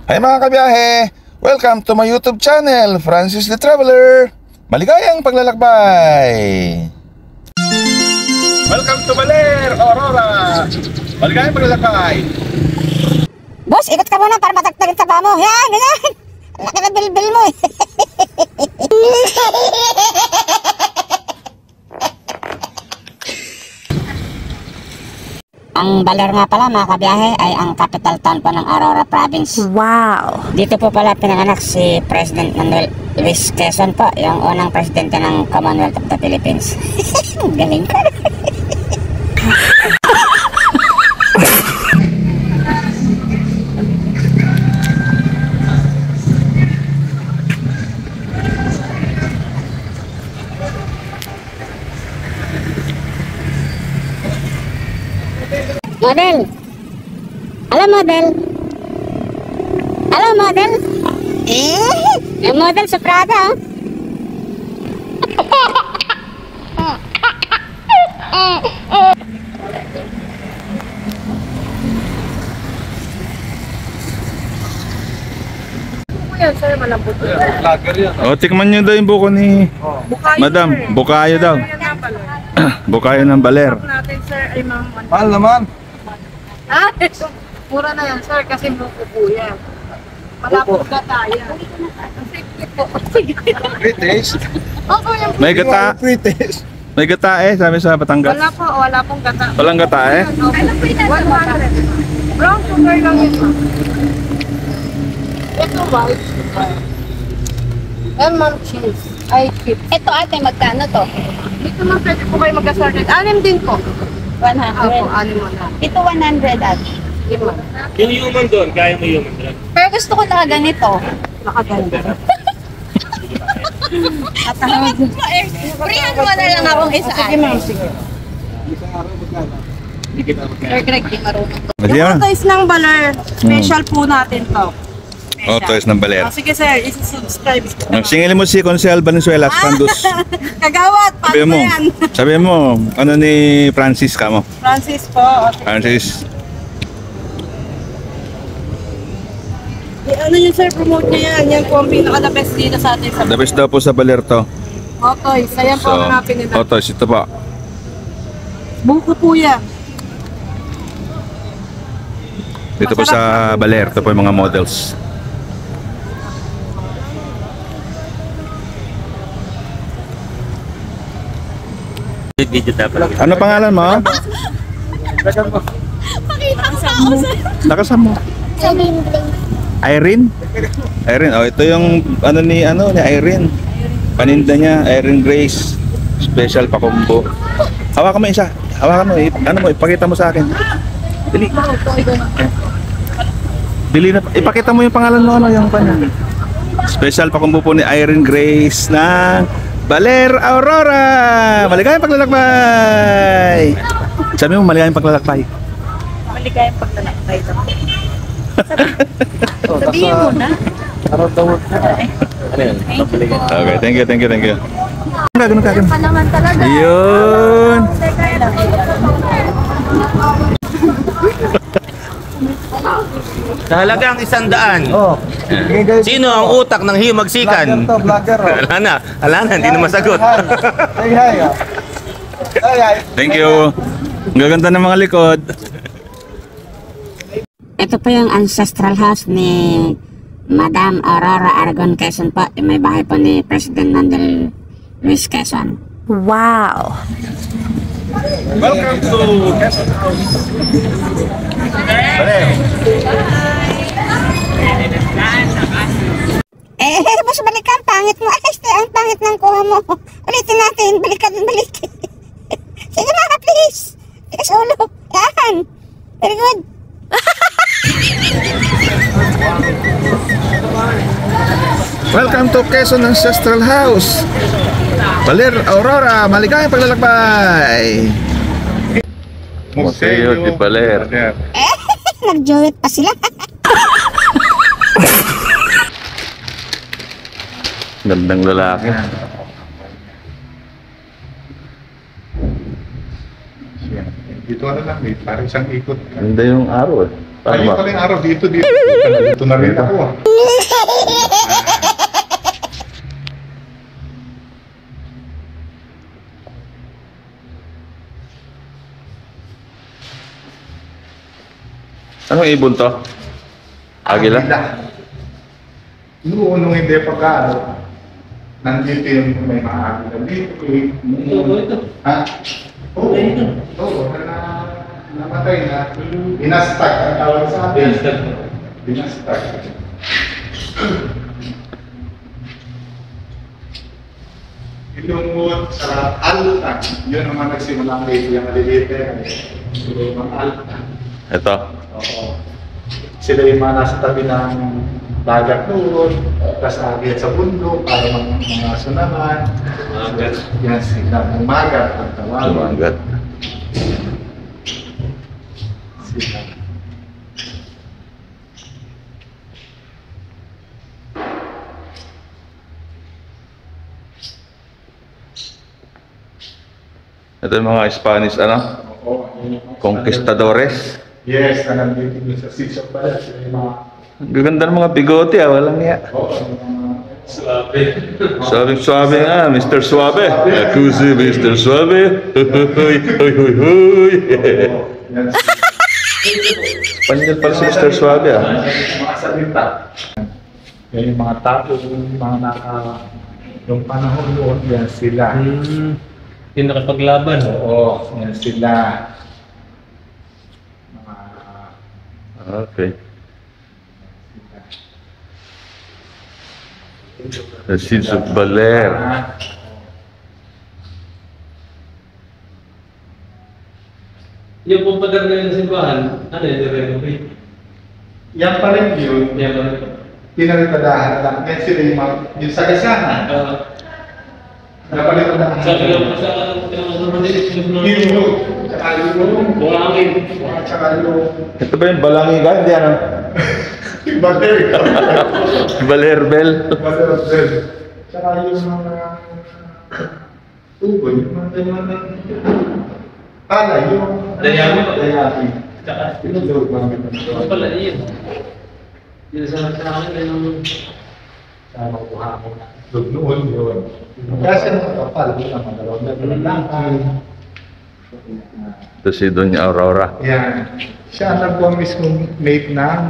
Hi mga kabiyahe! Welcome to my YouTube channel, Francis the Traveler. Maligayang paglalakbay! Welcome to Baler, Aurora. Maligayang paglalakbay. Boss, ikot ka muna para matagtagin sa paa mo. Yan, ganyan. Laki na bilbil mo eh. Ang Baler nga pala mga kabiyahe ay ang capital town po ng Aurora Province. Wow! Dito po pala pinanganak si President Manuel Luis Quezon po, yung unang presidente ng Commonwealth of the Philippines. Galing ka. Model. Halo model. Halo model. Yung model sa Prada. Yan, sir, malambot. O, tikman nyo daw yung buko ni Madam. Bukayo daw. Bukayo ng Baler. Natin, sir, ay Mahal naman. Ah, mura na yan, sir, kasi buko po yan. Malapot ka tayo. Sige po. Sige. British. Opo, yung May gata. British. May gata eh, sabi sa Batangas. wala pong gata. Walang gata eh. 100. Brown sugar lang yun. Ito white. Ma'am cheese. Ay, chip. Ito ate, magkano to? Dito na pwede po kayo magka-started. Anim din po. 100. Opo, anim mo na. Ito 100 at. Lima. Yung human doon, kaya mo human doon. Pero gusto ko na ganito. Nakaganda. Atawag mo eh. Frihan mo na lang akong isa. Sige ma'am, sige. Sir Greg, di marunong to. Hindi Yung ah. toys ng Baler, special po natin to. O, toys ng Baler. Oh, sige sir, isi-subscribe. Singilin mo si Consel Valenzuela, Pandus. Kagawat, Sabi paano mo, yan? sabi mo, ano ni Francis ka mo? Francis po. Okay. Francis. Ano yun sir, promote niya yan. Yan po ang pinaka-the best dito sa atin sa The best daw po sa Baler to. Oh, toys. Ayan po ang hanapin nila. O, toys, ito po. Buko po yan. Dito po sa Baler, ito po yung mga models. Video dapat. Ano pangalan mo? Nakasama mo. Irene? Irene, oh ito yung ano ni Irene. Paninda niya, Irene Grace. Special pakumbo. Hawakan mo isa. Hawakan mo, ano mo, ipakita mo sa akin. Dili. Dili na, ipakita mo yung pangalan mo, ano yung kanya. Special pakumbo po ni Irene Grace na Baler, Aurora! Maligayang paglalakbay! Sabi mo, maligayang paglalakbay. Maligayang paglalakbay. Sabihin mo na. Okay, thank you. Ganun ka. Pa naman talaga. Yun! Sa halagang 100. Oh. Sino ang utak ng himagsikan? Vlogger to, vlogger. Wala na, hindi na masagot. Say hi. Say hi. Thank you! Ang gaganda ng mga likod. Ito po yung ancestral house ni Madam Aurora Aragon Quezon po. Yung may bahay po ni President Manuel Luis Quezon. Wow! Welcome to Quezon House. Boss, balikan. Pangit mo. Ay, ang pangit ng kuha mo. Ulitin natin. Balikan. Sige na, please. Tigas ulo. Yan. Very good. Welcome to Quezon Ancestral House. Baler, Aurora, maligayang paglalakbay. Museo de Baler. Nag-joet pa sila. Gandang lalaki. Dito ano lang eh, parang isang ikot. Ganda yung araw eh. Ayun pala yung araw dito. Dito na rin ako. Anong ibon to? Agila? Noon, nung hindi pagka, nandito yung may mga agila dito. Ha? Oo. Oo, namatay na. Binastag ang tawag sa atin. Binastag. Ilungod sa alta. Yun naman nagsimula ang baby yung maliliit na yan. Ilungod alta. Ito. Oo. Sila yung mga nasa tabi ng dagat doon, tapos agad sa bundok, para mga aso naman. Yan sila, ang magat ang tawag. Lumagat. Sila. Ito yung mga Spanish, ano? Oo. Conquistadores. Yes, na nandito dun sa sisyo pala, sila yung mga... Ang gaganda ng mga bigote, walang niya. Oo, yung mga... Suabe nga, Mr. Suabe. Ako si Mr. Suabe. Huy, huy, huy, huy. Yan Panyal pala si Mr. Suabe, ah. mga salita. Yan yung mga tao, yung mga yung panahon noon, yan sila. Yung nakapaglaban. Oo, yan sila. Okay. The Seeds of Baler. Yung pong pader na yung simbahan, ano yun, renovate? Yan pa rin yun. Yan ba rin? Pinalipadahan lang. Yan sila yung sagasana. Napalipadahan. Sabi lang po sa pinakasunod din, Yung tsaka yung buhangin. tsaka yung Ito ba yung balangigan? Hindi, ano? bater. Balerbel. Bater. Tsaka yung mga tugon, yung mga ganyan palay, yung Dayami. dayami. Tsaka, Pinulog mga ito pala yun. Yun sa akin, yung sa makuha mo na. Noon yun. Kasi nakapal, yun ang madalawang lang. Ito si Doña Aurora. Yan. Siya ang nagbuwang mismo mate ng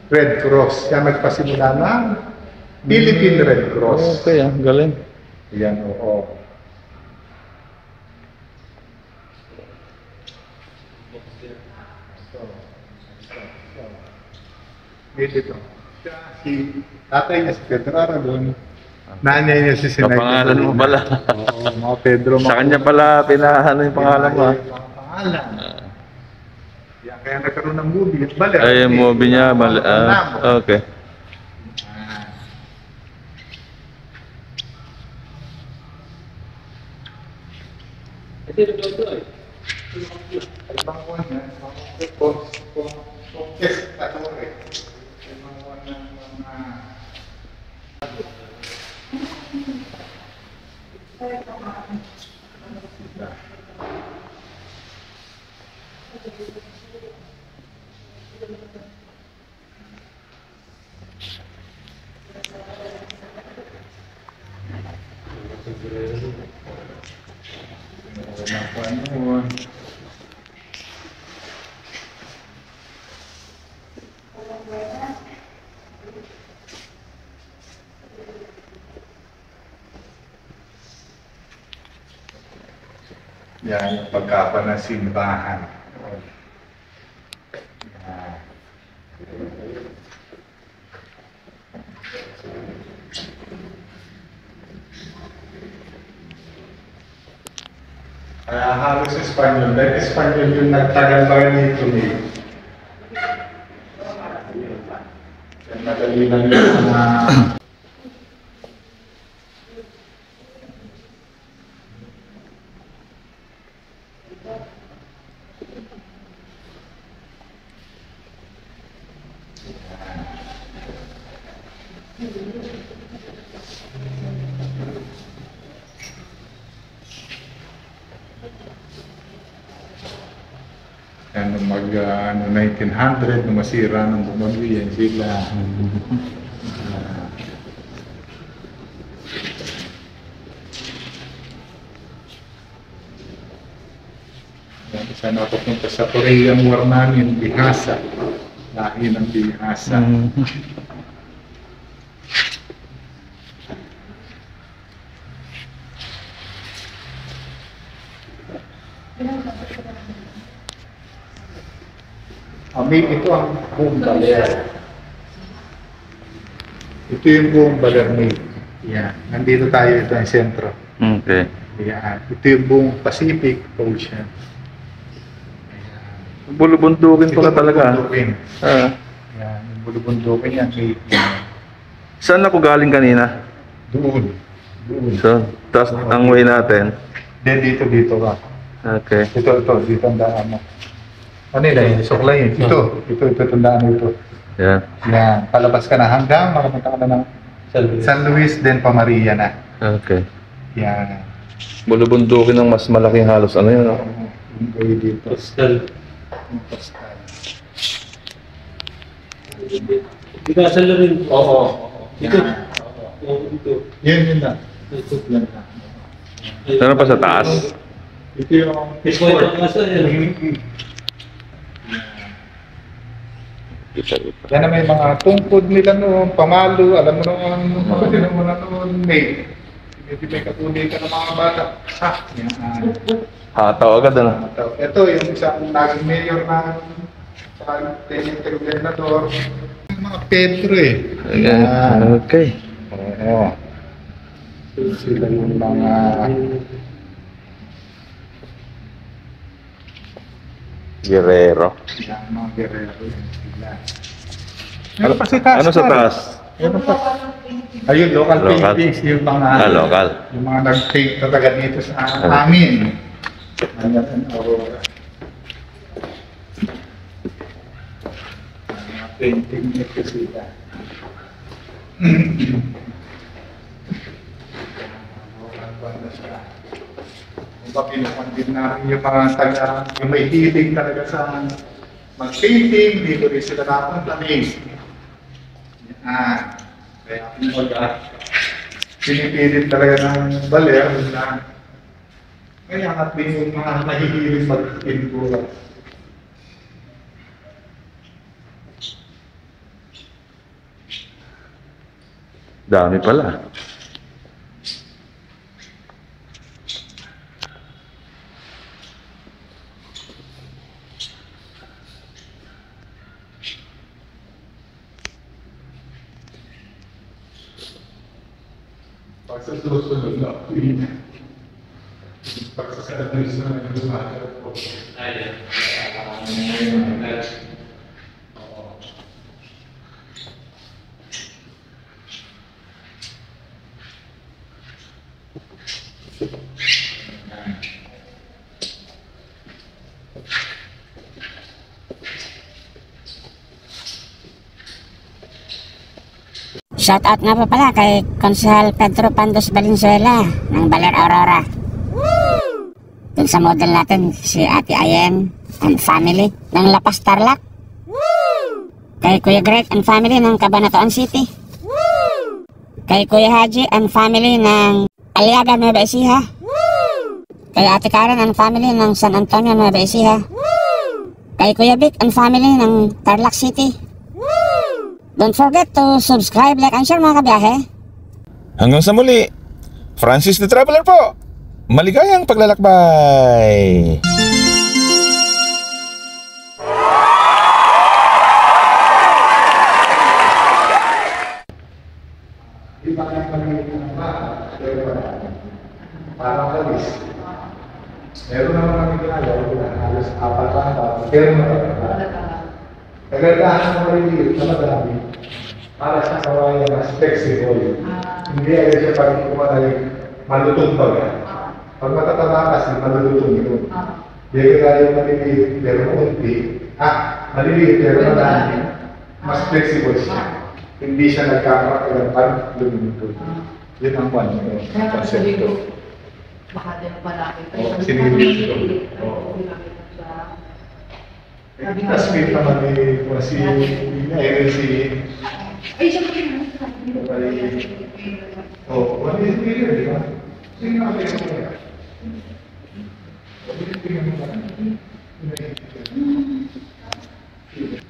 Red Cross. Siya nagpasimula ng Philippine Red Cross. Okay, ah, galing. Yan, oo. Dito. Si tatay niya si Pedro Aragon. Nanay niya si Sinay. Kapangalan mo pala. Oo, mga Pedro. Sa kanya pala pinahano yung pangalan mo, ah. Mga pangalan. Yan, kaya nagkaroon ng movie. Baler. Ay, yung movie niya, okay. ito yung ito eh. Ay, pangkuhan yan. Yes, katore. Ay, pangkuhan yan. Yan yung pagkapa ng simbahan. Yan. Kaya halos Espanyol. Dahil Espanyol yung nagtagal pa nito eh. Yan madali lang yung mga... Yan, ano, 1900, nung masira ng bumagyo yan sila. Isa na papunta sa Korean War namin, Bihasa. Lahi ng Bihasa. Ito ang buong baler. Ito yung buong baler ni. Yan. Nandito tayo, ito ang sentro. Okay. Yan. Ito yung buong Pacific Ocean. Bulubundukin pala talaga. Bulubundukin. Ah. Yan. Yung bulubundukin yan. Saan ako galing kanina? Doon. Doon. So, tapos ang way natin. Then dito ka. Okay. Ito, dito ang daan mo. Ano yun? Suklay. Ito tandaan ito. Yan. Yan. Palabas ka na hanggang makapunta ka na ng San Luis, then pa Maria na. Okay. Yan. Bulubundukin ng mas malaking halos. Ano yun? No? Yung kayo dito. Pascal. Yung pastal. Di ba asal na rin? Oo. Ito. Yan. Oo, ito. Yun lang. Ito. Yan lang. Ano pa sa taas? Ito yung Ito ang asal yan. Yan na may mga tungkod nila noon, pamalo, alam mo noon, kapatid mo na noon, may katuloy ka ng mga bata. Yan. Hataw agad ano? Ito yung isang naging mayor ng Teniente Gobernador. Yung mga Pedro eh. Yan. Okay. Oo. Sila yung mga... Guerrero. Yan, mga Guerrero yan sila. Ano, ano sa taas? Ayun, local Local. paintings, yung mga... Local. Yung mga nag-paint talaga dito sa amin. Ayan ang Aurora. Mga painting nito sila. Kung ba pinapandin namin yung mga taga, yung may hilig talaga sa mag-painting, dito rin sila napunta rin. Kaya pinipilit talaga ng baler na kaya at least yung mga nahihilig mag-pintura. Dami pala. Pagsusunod na pagsasabi sa mga lumakas po. Shoutout nga po pala kay Konsehal Pedro Pandos Valenzuela ng Baler Aurora. Dun sa model natin, si Ate Ayen and family ng La Paz Tarlac. Kay Kuya Greg and family ng Cabanatuan City. Kay Kuya Haji and family ng Aliaga, Nueva Ecija. Kay Ate Karen and family ng San Antonio, Nueva Ecija. Kay Kuya Vic and family ng Tarlac City. Don't forget to subscribe, like, and share mga kabiyahe. Hanggang sa muli, Francis the Traveler po. Maligayang paglalakbay! Di ba yung maliit na ba? Parang kalis. Meron naman kami ginagawa, halos 4 na pero kagagahan ng maliliit na madami para sa kawayan na flexible. Hindi agad siya pag kumanay malutong baga. Pag matataba kasi malulutong yun. Hindi kaya yung maliliit pero unti. Maliliit pero madami. Mas flexible siya. Hindi siya nagkakaroon pag lumulutong. Yun ang konsepto. Baka din palaki. Sinilip ito. Classmate naman ni si Irene si... Oh, what is it here, di ba? Sino ang kayo kaya? What is it here?